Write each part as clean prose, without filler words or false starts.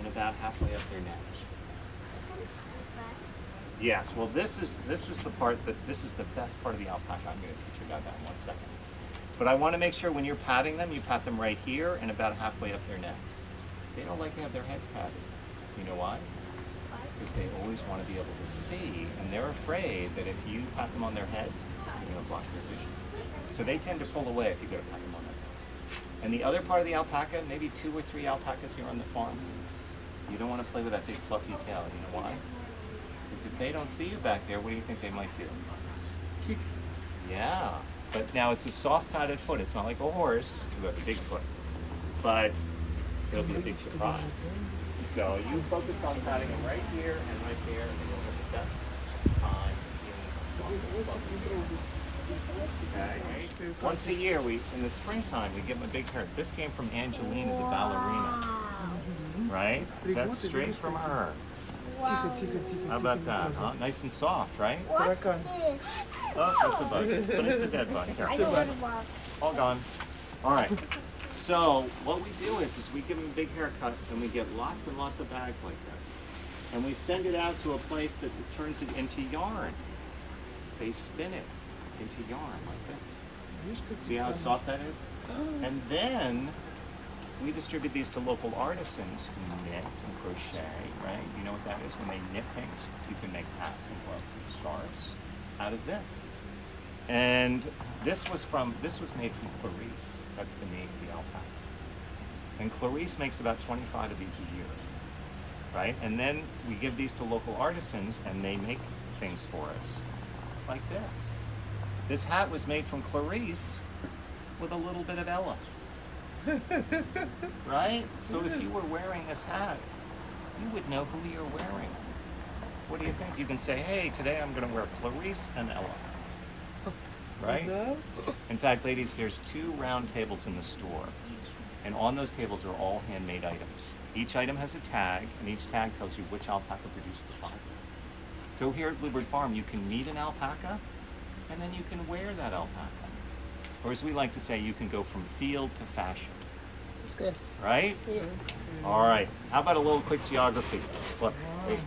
and about halfway up their necks. Yes, well this is the part that this is the best part of the alpaca. I'm going to teach you about that in 1 second. But I want to make sure when you're patting them, you pat them right here and about halfway up their necks. They don't like to have their heads patted. You know why? Because they always want to be able to see, and they're afraid that if you pat them on their heads, you're going to block their vision. So they tend to pull away if you go to pat them on their heads. And the other part of the alpaca, maybe 2 or 3 alpacas here on the farm, you don't want to play with that big fluffy tail. You know why? Because if they don't see you back there, what do you think they might do? Kick. Yeah, but now it's a soft padded foot. It's not like a horse who has a big foot, but it'll be a big surprise. So you focus on patting them right here and right there, and you'll have the best time feeling how soft and fluffy they are. Okay. Once a year, in the springtime, we give them a big haircut. This came from Angelina, the ballerina, right? That's straight from her. How about that, huh? Nice and soft, right? What's this? Oh, that's a bug, but it's a dead bug. Here. It's a bug. All gone. All right. So what we do is we give them a big haircut, and we get lots and lots of bags like this, and we send it out to a place that turns it into yarn. They spin it into yarn like this. See how soft that is? And then we distribute these to local artisans who knit and crochet, right? You know what that is? When they knit things, you can make hats and gloves and scarves out of this. And this was made from Clarice. That's the name of the alpaca. And Clarice makes about 25 of these a year, right? And then we give these to local artisans, and they make things for us, like this. This hat was made from Clarice with a little bit of Ella. Right? So if you were wearing this hat, you would know who you're wearing. What do you think? You can say, hey, today I'm going to wear Clarice and Ella. Right? In fact, ladies, there's 2 round tables in the store, and on those tables are all handmade items. Each item has a tag, and each tag tells you which alpaca produced the fiber. So here at Bluebird Farm, you can meet an alpaca, and then you can wear that alpaca. Or as we like to say, you can go from field to fashion. That's good. Right? Yeah. All right. How about a little quick geography? Look. Hey.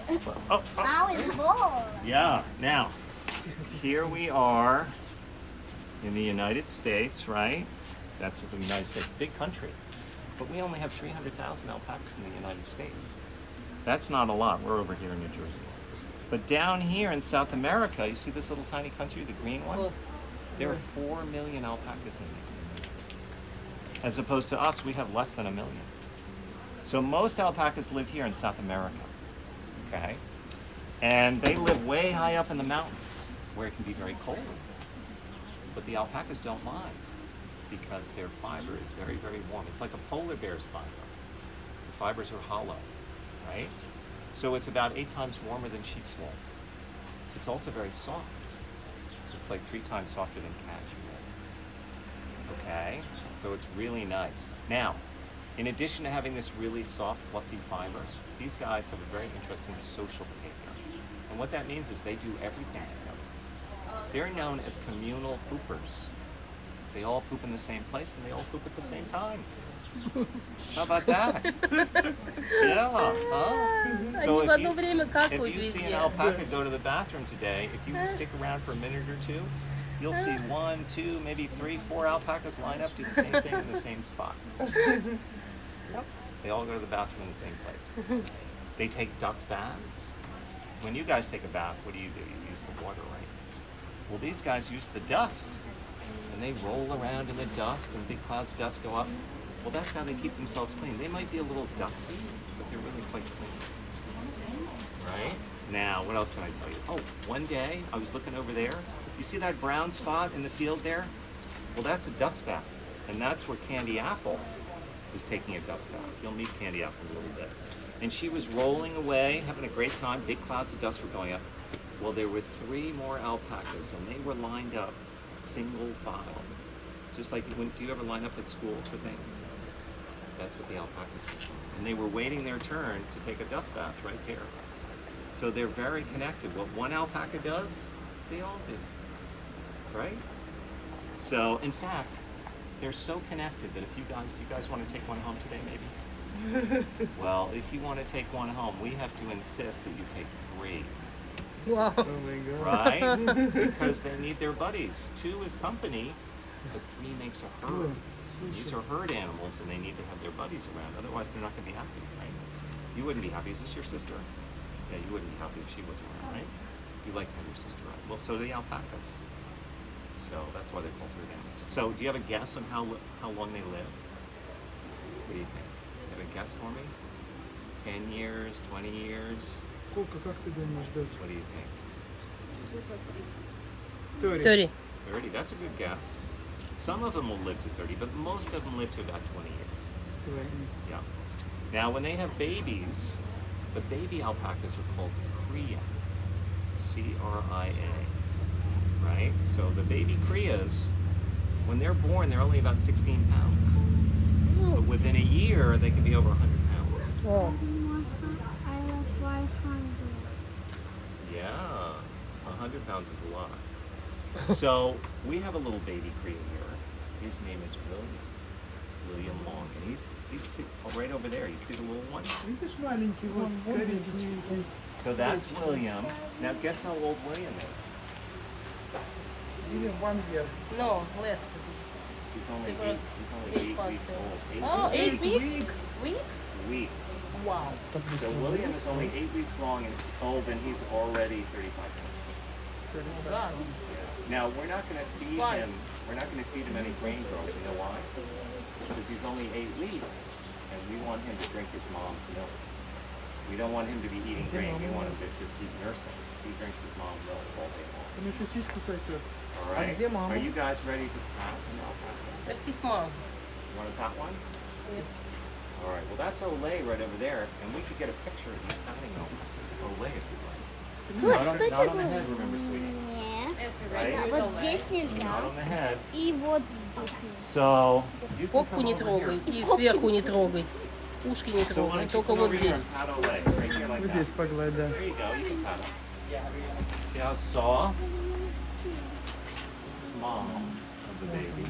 Oh, oh. Now it's full. Yeah. Now, here we are in the United States, right? That's the United States, big country. But we only have 300,000 alpacas in the United States. That's not a lot. We're over here in New Jersey. But down here in South America, you see this little tiny country, the green one? Oh. There are 4 million alpacas in there. As opposed to us, we have less than 1 million. So most alpacas live here in South America, okay? And they live way high up in the mountains where it can be very cold. But the alpacas don't mind because their fiber is very, very warm. It's like a polar bear's fiber. The fibers are hollow, right? So it's about 8 times warmer than sheep's wool. It's also very soft. It's like 3 times softer than cashmere. Okay, so it's really nice. Now, in addition to having this really soft, fluffy fiber, these guys have a very interesting social behavior. And what that means is they do everything together. They're known as communal poopers. They all poop in the same place and they all poop at the same time. How about that? Yeah, huh? So if you see an alpaca go to the bathroom today, if you stick around for a minute or two, you'll see 1, 2, maybe 3, 4 alpacas line up, do the same thing in the same spot. Yep. They all go to the bathroom in the same place. They take dust baths. When you guys take a bath, what do? You use the water, right? Well, these guys use the dust. And they roll around in the dust and big clouds of dust go up. Well, that's how they keep themselves clean. They might be a little dusty, but they're really quite clean. Right? Now, what else can I tell you? Oh, one day I was looking over there. You see that brown spot in the field there? Well, that's a dust bath. And that's where Candy Apple was taking a dust bath. You'll meet Candy Apple in a little bit. And she was rolling away, having a great time. Big clouds of dust were going up. Well, there were 3 more alpacas, and they were lined up single file. Just like, do you ever line up at school for things? That's what the alpacas were. And they were waiting their turn to take a dust bath right there. So they're very connected. What one alpaca does, they all do, right? So, in fact, they're so connected that if do you guys want to take one home today, maybe? Well, if you want to take one home, we have to insist that you take 3. Wow. Oh my god. Right? Because they need their buddies. 2 is company, but 3 makes a herd. These are herd animals, and they need to have their buddies around. Otherwise, they're not going to be happy, right? You wouldn't be happy. Is this your sister? Yeah, you wouldn't be happy if she wasn't around, right? You like to have your sister around. Well, so do the alpacas. So that's why they're called herd animals. So do you have a guess on how long they live? What do you think? You have a guess for me? 10 years, 20 years? Сколько, как ты думаешь, дочь? What do you think? 30. 30, that's a good guess. Some of them will live to 30, but most of them live to about 20 years. 20. Yeah. Now, when they have babies, the baby alpacas are called cria. C-R-I-A. Right? So the baby crias, when they're born, they're only about 16 pounds. But within a year, they can be over 100 pounds. О, I was 500. Yeah, 100 pounds is a lot. So we have a little baby cria here. His name is William Long, and he's right over there. You see the little one? Видишь, маленький, вот, коричневенький. So that's William. Now guess how old William is? Или 1 year. no, less. He's only Several- 8 weeks old. 8 Oh, weeks. 8 weeks? weeks. Weeks? Weeks. Wow. So William is only 8 weeks long and old, and he's already 35 pounds. Wow. Now we're not going to feed him. Twice. We're not going to feed him any grain girls. You know why? Because he's only 8 weeks, and we want him to drink his mom's milk. We don't want him to be eating grain. We want him to just keep nursing. He drinks his mom's milk all day long. Там еще сиську сосет. All right. где мама? Are you guys ready to pat an alpaca? Let's kiss mom. You want to pat one? All right. Well, that's Olay right over there, and we could get a picture of you patting Olay if you'd like. Not on the head, remember, sweetie. Нет. Right? А вот здесь Not нельзя. on the head. И вот здесь нельзя. So you can Попку come не over трогай here. и сверху не трогай. Ушки не So why трогай, don't you только come вот over here здесь. and pat Olay right here like Вот that. здесь погладь, да. There you go. You can pat him. See how soft? This is mom of the baby.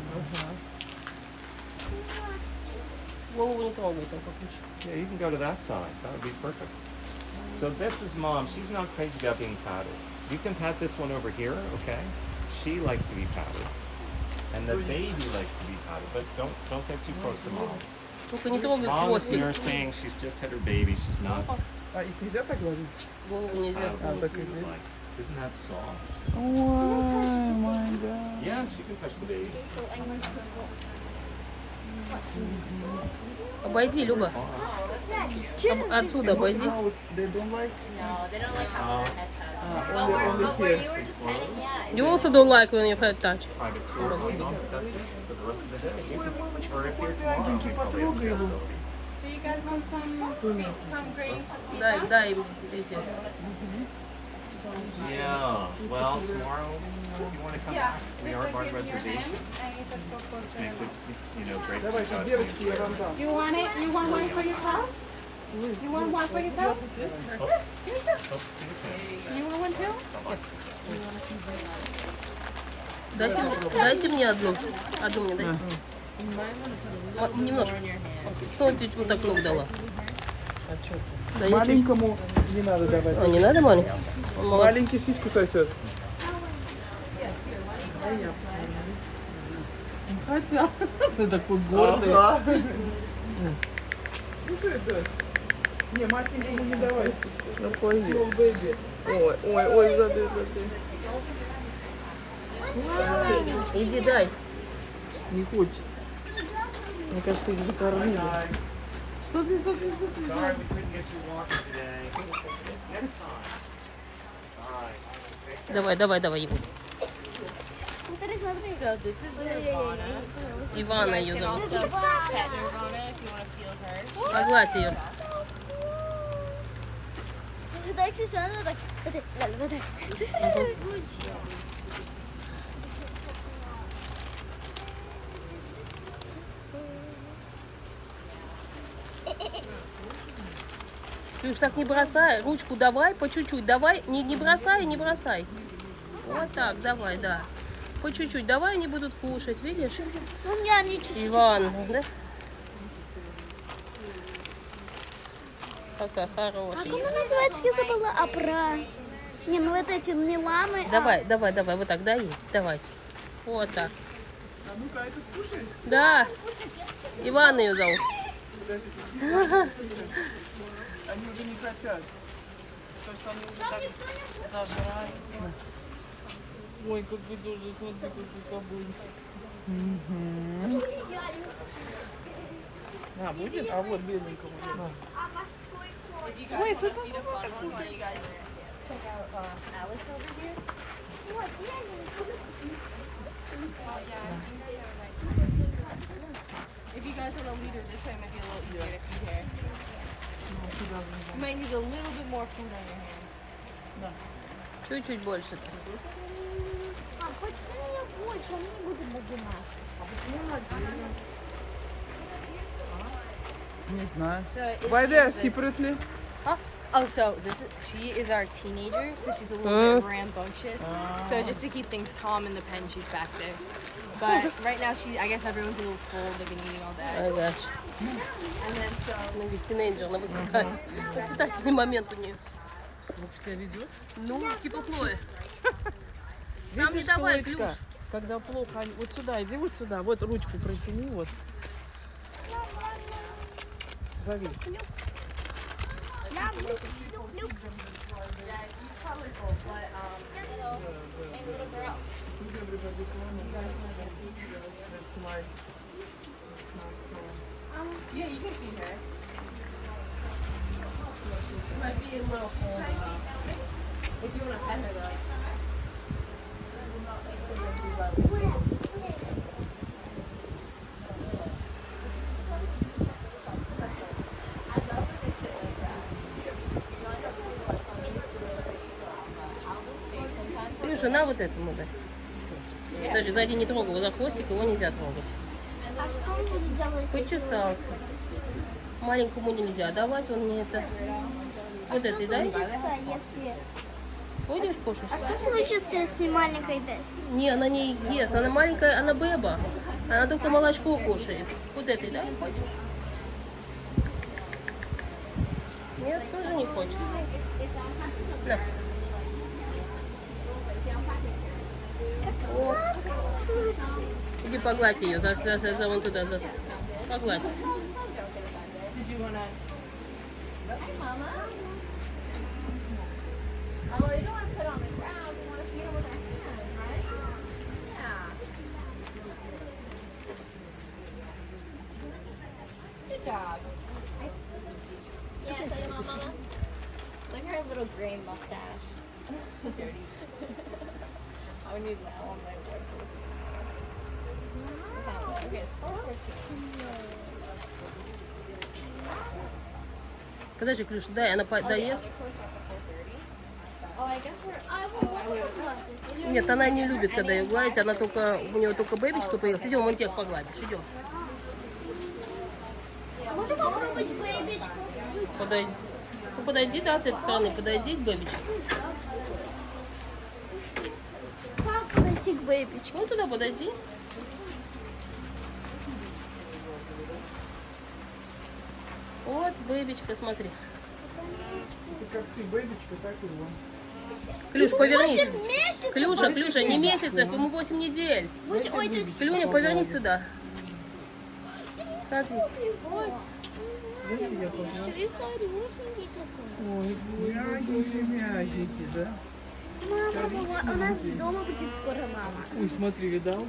Голову не трогай, только кушай. Yeah, you can go to that side. That would be perfect. So this is mom. She's not crazy about being patted. You can pat this one over here, okay? She likes to be patted. And the baby likes to be patted, but don't get too close to mom. Только не трогай Mom is хвостик. nursing. She's just had her baby. She's not А их нельзя так гладить? Голову нельзя. pattable так as и we would здесь. like. Isn't that soft? Ой, май гад. Yes, you can touch the baby. So I'm going to go. Обойди, Люба. Отсюда обойди. They don't like? No, they don't like having their head touched. Only But where here. you were just petting, yeah. You also don't like when you pet touch. Private tour going on, but that's it for the rest of the day. You can or if you're tomorrow, Мягенький, we probably have потрогай его. availability. Do you guys want some grain to feed Дай, them? дай им эти. Yeah, well, tomorrow, if you want to come Yeah, back, we just are like by this in your reservation. hand, and you just go closer. Makes it, great. for Давайте, you guys to девочки, я enjoy. вам дам. You want it? You want one for yourself? You want one for yourself? Hope to see you soon. You want one too? Дайте мне одну. Одну мне дайте. Немножко. Стойте, вот так ног дала. Да, я чуть. Маленькому не надо давать. А, не надо маленький? Он молодец. Маленький сиську сосет. Хотя, ты такой гордый. Ага. Ну ты, да. Не, масенькому не давай. Ну, пойди. Small baby. Ой, ой, ой, зады. Иди дай. Не хочет. Мне кажется, их закормили. Guys, Смотри. sorry we couldn't get you walking today. Next time. All right. Давай его. So this is Nirvana. Ивана You ее can зовут. also pet Nirvana if you want to feel her. Погладь ее. Так сейчас вот так. Вот так. Ты уж так не бросай. Ручку давай, по чуть-чуть. Давай. Не бросай, не бросай. Вот так, давай, да. По чуть-чуть. Давай, они будут кушать, видишь? У меня они чуть-чуть. Иван, да? Какая А хорошая. как она называется, я забыла? Апра. Не, ну вот эти не ламы, Давай, давай, давай, вот так, дай ей. Давайте. Вот так. А ну-ка, этот кушает? Да. Иван ее зовут. Подождите, тихо, тихо. Они уже не хотят. Ой, какой тоже, смотри, какой кабунь. А, будет? А вот беленькому. Да. Ой, Check out Alice over here. If you guys want to lead her this way, it might be a little easier to feed her. You might need a little bit more food on your hand. Чуть-чуть больше-то. а почему ее больше? Они не будут нагинаться. Не знаю. So if Вайде, she's a- сипрытли. Oh, so she is our teenager, so she's a little bit rambunctious. So just to keep things calm in the pen, she's back there. But right now, I guess everyone's a little full. They've been eating all day. Ага. And then so Она ведь тинейджер, она воспитательный момент у нее. Как себя ведет? Ну, типа Хлоя. Нам не Видишь, давай Хлоечка, ключ. Когда плохо, вот сюда, иди вот сюда, вот ручку протяни, вот. Зови. he's probably full, but and little girl. That's my... It's not so... Yeah, you can feed her. She might be a little full. If you want to pet her though. Плюша, на вот этому дай. Даже сзади не трогай, его за хвостик его нельзя трогать. А что он будет делать? Почесался. Маленькому нельзя давать, он мне это. Вот этой дай. Если... Пойдешь кушать? А что случится, если маленькой даст? Не, она не ест, она маленькая, она беба. Она только молочко кушает. Вот этой дай, хочешь? Нет, тоже не хочешь. На. О, иди погладь ее, за вон туда, погладь. Did you want to? Hi, Mama. Oh, you don't want to put on the ground. You want to feed her with our hands, right? Yeah. Good job. Yeah, tell your mom, Mama. Look at her little gray mustache. Dirty. I would need that one, my boy. Okay. Подожди, Клюш, дай, она доест. Oh, I guess we're. Нет, она не любит, когда ее гладить, она только, у нее только бэбичка появилась. Идем, вон тех погладишь, идем. Можно попробовать бэбичку? Подойди. Ну, подойди, да, с этой стороны, подойди к бэбичке. Как подойти к бэбичке? Вот туда подойди. Вот, бэбичка, смотри. Как ты, бэбичка, так и он. Клюш, повернись. 8 месяцев? Клюша, Клюша, не месяцев, ему 8 недель. Ой, то есть... Клюня, повернись сюда. Смотрите. Дайте я погляжу. Ты хорошенький какой. Ой, мягенькие, мягенькие, да? Мама, у нас дома будет скоро мама. Ой, смотри, видал?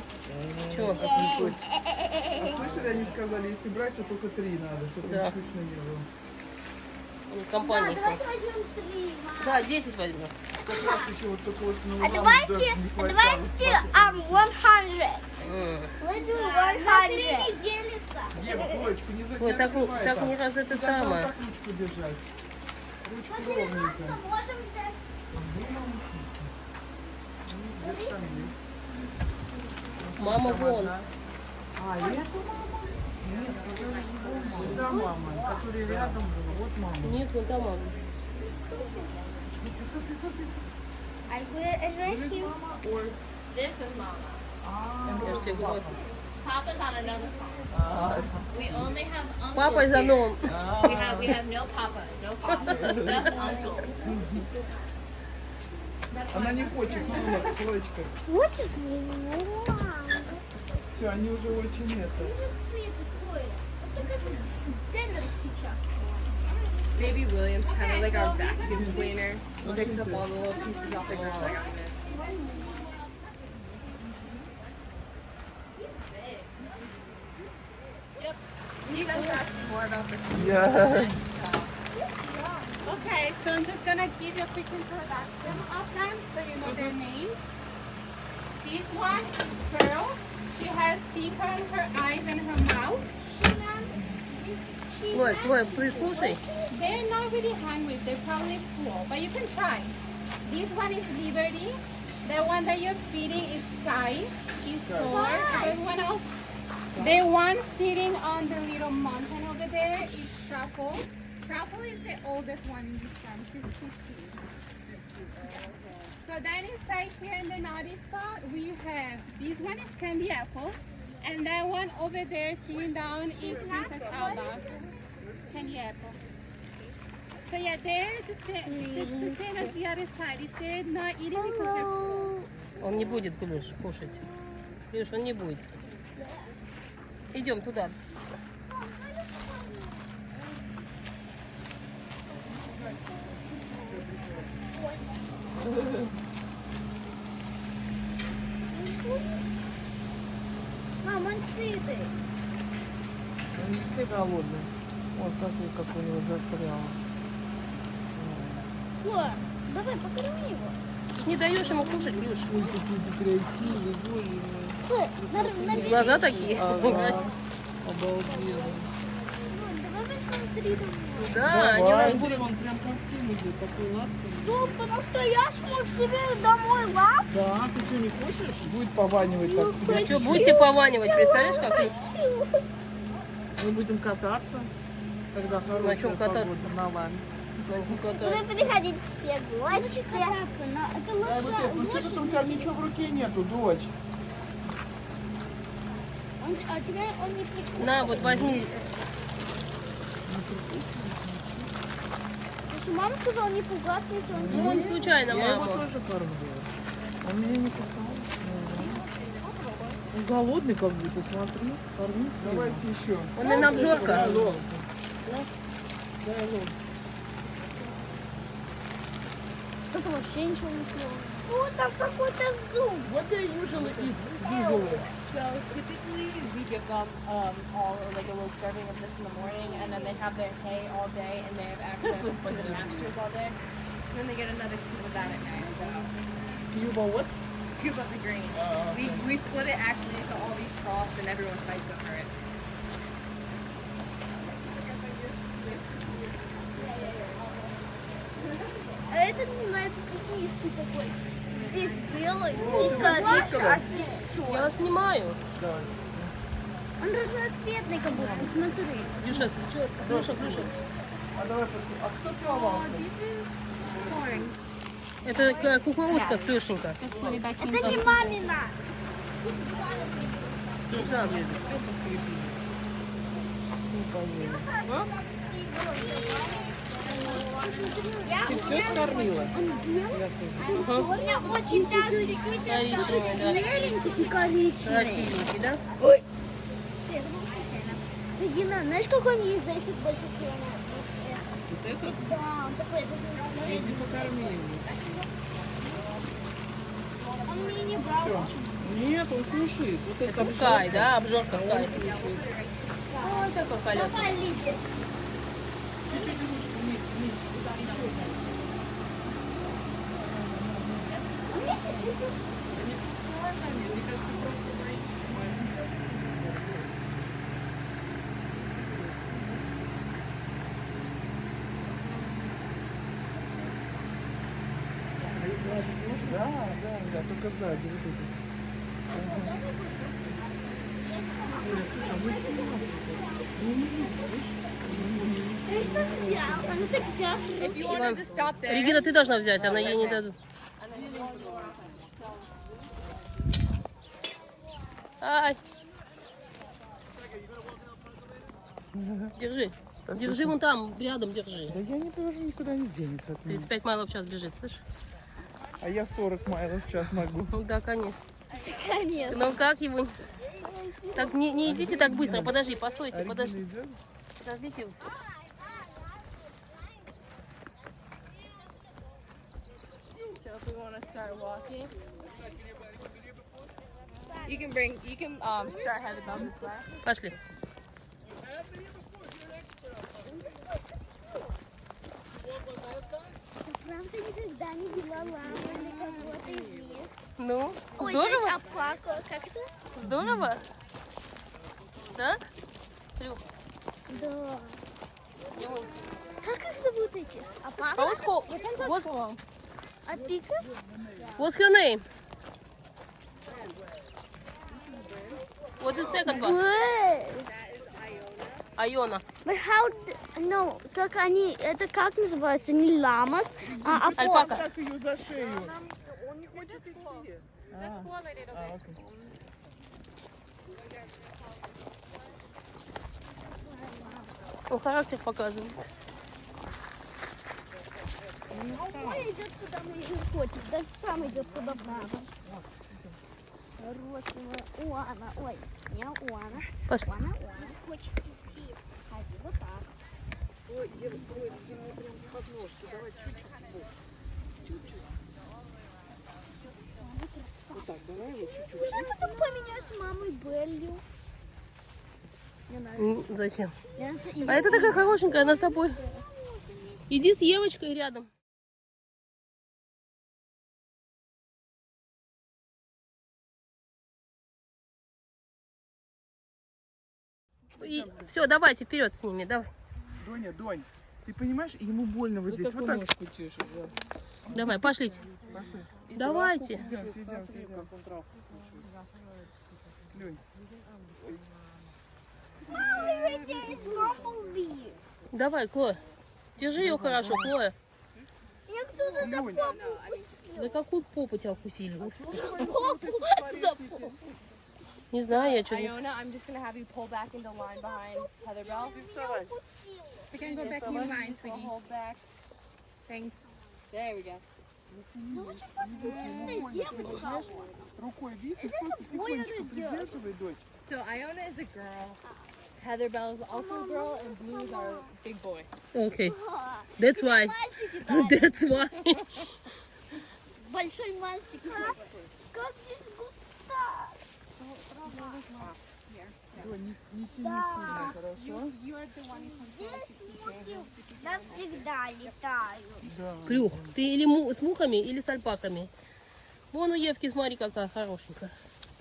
Чё? А слышали, они сказали, если брать, то только 3 надо, чтобы Да. не скучно не было. Они компания. Давайте возьмем 3, мама. Да, 10 возьмем. Как раз еще вот только вот на А ламу давайте, даже не хватало. 100. М. Мы делаем 100. делится. Ева, Хлоечка, не Ой, так, закрывай так не раз это Ты должна вот самое. так ручку держать. Ручку Смотри, ровненько. нас можем взять. Где там есть? Мама Там вон. одна. А, это мама? Нет, сказали, что сюда мама, которая рядом была. Вот мама. Нет, вон там мама. I put it right Здесь here. мама? Ой. This is Mama. А, Я же тебе говорю. Papa's on another farm. We only have uncles. Папа за here. мной. We have no papas, no fathers, just uncles. Она не хочет, ну, Хлоечка. What is wrong? Все, они уже очень это. Ужасы такое. Это как Деннер сейчас. Baby William's kind of like our vacuum cleaner. He picks up all the little pieces off the ground like I missed. You guys are actually more about the Я. Okay, so I'm just gonna give you a quick introduction of them so you know their names. This one is Pearl. She has pink on her eyes and her mouth. Лой, Лой, ты слушай. They're not really hungry, they're probably full, but you can try. This one is Liberty. The one that you're feeding is Sky. She's four. Everyone else. The one sitting on the little mountain over there is Truffle. Truffle is the oldest one in this farm. She's 15. So then inside here in the naughty spot, we have, this one is Candy Apple. And that one over there sitting down is Princess Alba. Candy Apple. So yeah, they're the same, it's the same as the other side. If they're not eating because they're full. Он не будет, Клюш, кушать. Клюш, он не будет. Идем туда. Мам, он сытый. Они все голодные. Вот смотри, как у него застряло. Флор, давай покорми его. Ты ж не даешь ему кушать, Клюш. Ой, какие-то красивые, боже мой. Флор, на Глаза такие. Ага. Обалденно. давай возьмем 3 домой. Да, они у нас будут... Он прям ко всем идет, такой ласковый. Что, по-настоящему тебе домой лап? Да, ты что, не хочешь? Будет пованивать так тебе. Что, будете пованивать, представляешь, как Клюш? Мы будем кататься, когда хорошая чем кататься? погода на вами. Будем приходить все гости. Кататься, но это Ай, вот это, ну что-то у тебя ничего в руке нету, дочь. А тебя он не приходит. На, вот возьми. Потому что мама сказала не пугаться, если он Ну, он случайно, Я его мама. тоже кормила. Он меня не кусал. Он голодный как будто, смотри. Кормить. Давайте еще. Он и нам жарко. Дай ложку. Ну. Дай ложку. Кто-то вообще ничего не съел. Вот там какой-то зуб. What they usually eat usually? So typically we give them all like a little serving of this in the morning, and then they have their hay all day, and they have access to the pastures all day. And then they get another scoop of that at night. So Scuba what? scoop of the grain. We split it actually into all these troughs, and everyone fights over it. А это мне нравится пятнистый такой. Здесь белый, здесь коричневый, а здесь Я черный. вас снимаю. Давай. Он разноцветный как будто, смотри. Клюша, Клюша, Клюша. А давай а кто целовался? Это кукурузка, Клюшенька. Это не мамина. Все поедет, все подкрепили. Ты все скормила? Он белый, Ага. у меня очень чуть-чуть Коричневый, да. зелененький и коричневый. Красивенький, да? Ой. Это было случайно. Регина, знаешь, какой мне из этих больших зеленых? Вот это? Да, он такой, это зеленый. Иди покорми его. Он мне не брал. Все. Нет, он кушает. Вот Это Скай, да? Обжорка Скай. Ой, Ой, такой колесный. давай, Лидия. Чуть-чуть ручку вниз, вниз. Еще один. Они вкусные, мне кажется, просто боишься. Да, только сзади. Вот это. Ага. Оля, слушай, а мы Ты что взял? Ну так взял. If you wanted to stop there. Регина, ты должна взять, она ей не дадут. Ай. Держи. Держи вон там, рядом держи. Да я не положу, никуда не денется от меня. 35 майлов в час бежит, слышишь? А я 40 майлов в час могу. Ну да, конечно. Конечно. Ну как его? Так, не идите так быстро, подожди, постойте, подожди. Идет? Подождите. So if we want to start walking, you can start Heather Bell this way. Пошли. Правда, никогда не видела ламу или кого-то из них. Ну, Ой, здорово? то есть Alpaca, как это? Здорово? Да? Трюк. Да. Как их зовут эти? Alpaca? Alpacas? What's your name? What is second one? Good. Айона. But how, no, как они, это как называется? Не ламас, а Альпака. Раз ее за шею. Он не хочет идти. Just pull a little bit. Окей. Он характер показывает. Он идет куда мы не хотим, даже сам идет куда надо. Хорошего Уана, ой, не Уана. Пошли. Уана хочет идти. Ходи вот так. Ой, девочка, ой, ты мне прям в подножку. Давай чуть-чуть. Чуть-чуть. Вот так, давай его чуть-чуть. Я потом поменяюсь с мамой Беллью. Зачем? Я А это такая хорошенькая, она с тобой. Иди с Евочкой рядом. И все, давайте вперед с ними, давай. Доня, Донь, ты понимаешь, ему больно вот здесь. Вот так. Давай, пошлите. Пошли. Давайте. Идемте, идемте, идемте. Лёнь, Давай, Клоя. Держи ее хорошо, Клоя. Лёнь, За какую попу тебя укусили, господи? за попу. Не знаю, я что-то... Iona, I'm just gonna have you pull back into line behind Heather Bell. We can go back in line, So sweetie. hold back. Thanks. There we go. Девочка. рукой виси, просто тихонечко придерживай, дочь. So Iona is a girl. Heather Bell is also a girl, and Blue is our big boy. Окей. That's why. Мальчики там. That's why. Большой мальчик. Как здесь густо. Донь, не тяни сильно, хорошо? Я всегда летаю. Да. Клюх, ты или с мухами, или с альпаками. Вон у Евки, смотри, какая хорошенькая.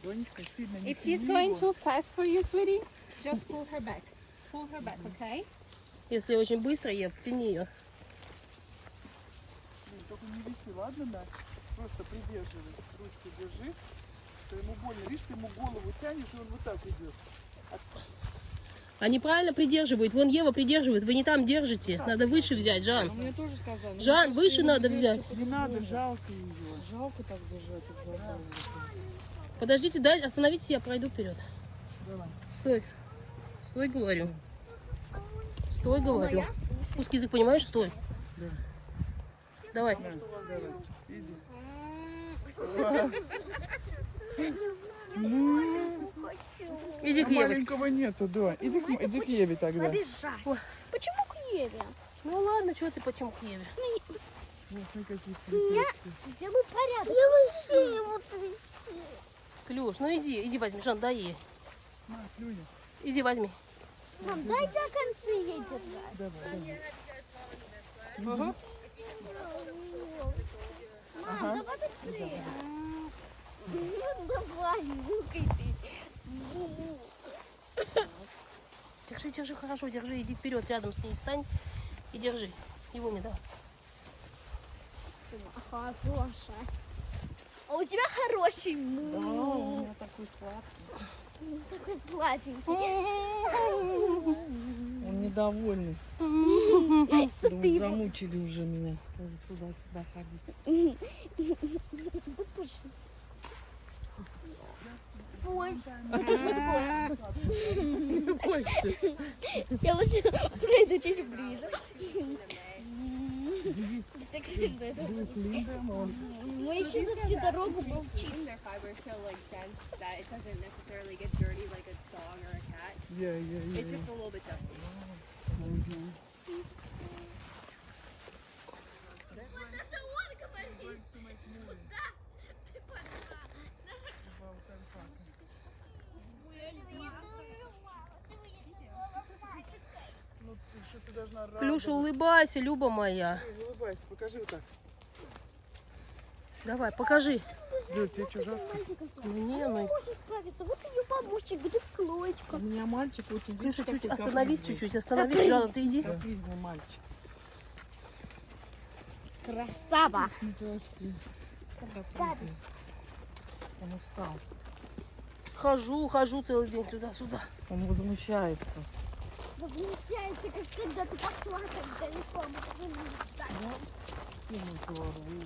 Донечка, сильно не If she's тяни going его. too fast for you, sweetie, just pull her back. Pull her back, okay? Если очень быстро, Ев, тяни ее. Блин, только не виси, ладно, да? Просто придерживай. Ручку держи. Что ему больно. Видишь, ты ему голову тянешь, и он вот так идет. Они правильно придерживают. Вон Ева придерживает. Вы не там держите. Надо выше взять, Жан. Мне тоже сказали. Жан, выше надо взять. Не надо, жалко ее. Жалко так держать. Подождите, дай, остановитесь, я пройду вперед. Давай. Стой. Стой, говорю. Стой, говорю. Узкий язык, понимаешь? Стой. Да. Давай. На, давай. Иди. Иди к А Евочке. маленького нету, да. Иди к Еве тогда. Побежать. Почему к Еве? Ну ладно, что ты почему к Еве? Вот мы какие Я сделаю порядок. Я вообще его трясти. Клюш, ну иди возьми, Жан, дай ей. На, Люня. Иди возьми. Мам, дайте о конце ей держать. Давай, давай. Угу. Мам, давай быстрее. Ну, давай, мукай ты. Держи, хорошо, держи. Иди вперед, рядом с ней встань и держи. Его не давай. Хорошая. А у тебя хороший Да, муж. у меня такой сладкий. Такой сладенький. Он недовольный. Что ты Думает, его... замучили уже меня. Тоже туда-сюда ходить. Ой, Не бойся. я лучше пройду чуть ближе. Так Друг Лінда, он. мы еще за всю дорогу молчим. Their fiber so like dense that it doesn't necessarily get dirty like a dog or a cat. Yeah. It's just a little bit dusty. Ну, ты что, ты должна Клюша, улыбайся, Люба моя. Улыбайся, покажи вот так. Давай, покажи. Люд, тебе что, жарко? Мне, ну... Может справиться. Вот ее помощник, где в У клоечках. меня мальчик очень... Клюша, видишь, чуть какой остановись, капризный. чуть-чуть, остановись. Ладно, ты иди. Капризный мальчик. Красава. Капризный. Он устал. Хожу целый день туда-сюда. Он возмущается. Возмущается, как когда ты пошла так далеко. Мы так не можем встать. Ему говорю.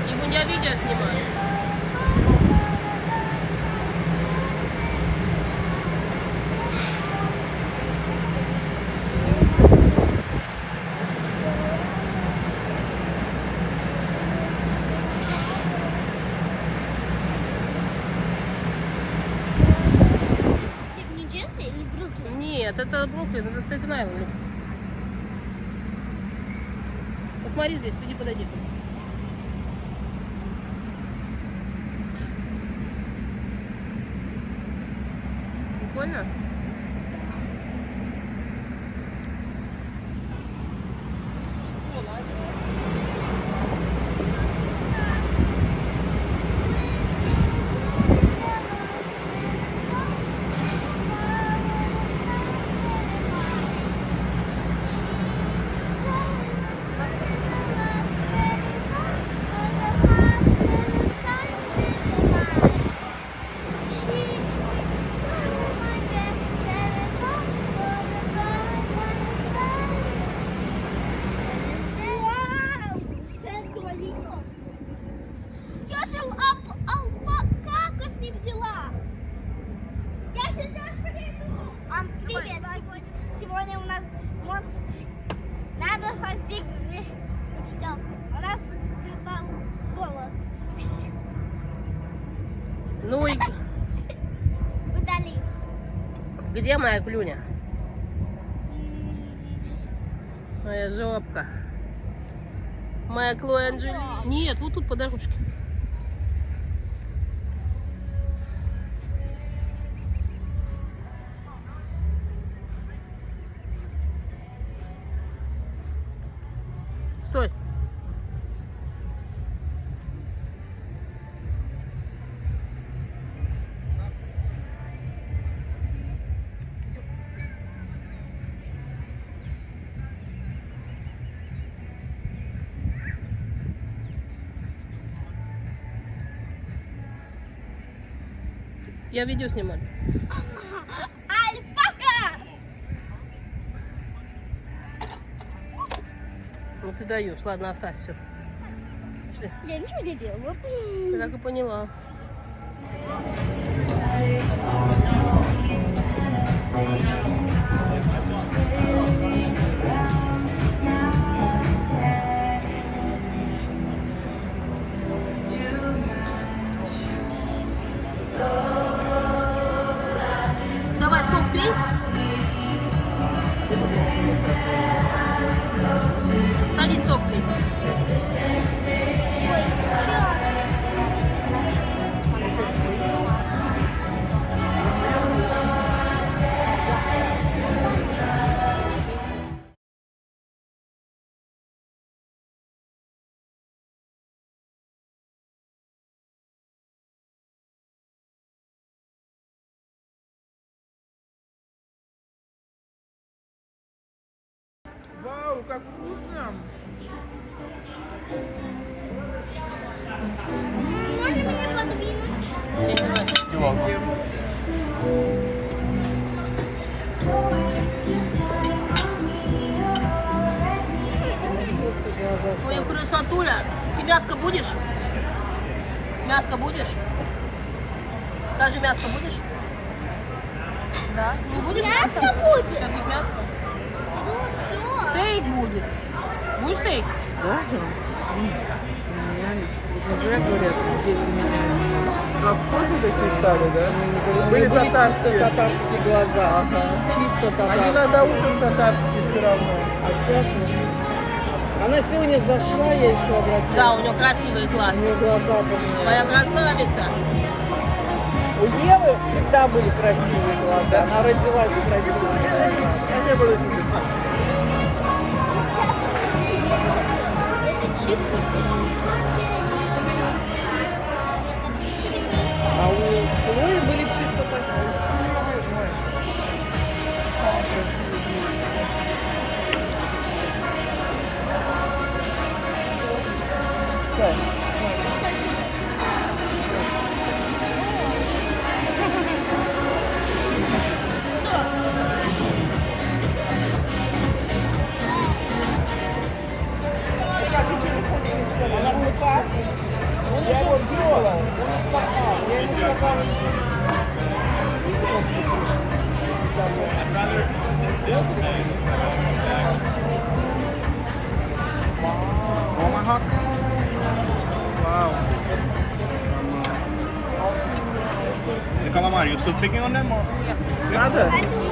Ему я видео снимаю. Ты в Нью-Джерси или в Бруклин? Нет, это Бруклин, это Стейтен-Айленд. Посмотри здесь, иди подойди. Прикольно? Я же алпакас не взяла. Я сейчас приду. Привет. Сегодня у нас монстры. Надо возникнуть. И все. У нас пропал голос. Ну и Удали. где моя клюня? Моя жопка. Моя Клоя Анджели. Нет, вот тут по дорожке. Стой. Я видео снимаю. Alpacas. Ну ты даешь. Ладно, оставь все. Пошли. Я ничего не делала. Я так и поняла. Давай, сок пей. Садись, сок пей. Вау, как вкусно! Можно мне подвинуть? Дядя Ваня. Ой, красотуля. Ты мяско будешь? Мяско будешь? Скажи, мяско будешь? Да? Не будешь Мяско мясо? будет. Сейчас будет мяско. Ну все. Стейк будет. Будешь стейк? Даже? Менялись. Вот не зря говорят, дети меняются. А вкусы такие стали, да? Были Были чисто татарские. татарские глаза. Чисто Они татарские. надо утром татарские все равно. А сейчас она сегодня зашла, я еще обратилась. Да, у нее красивые У глаза. нее глаза Моя поменялись. красавица. У Евы всегда были красивые глаза. Она родилась красивой. Я не буду тебе знать. Это чисто. А у Хлои были чисто такие. Я его сделал, он скакал. Я ему сказал, Tomahawk. Wow. The calamari, you still picking on them or? Yes. Надо? I don't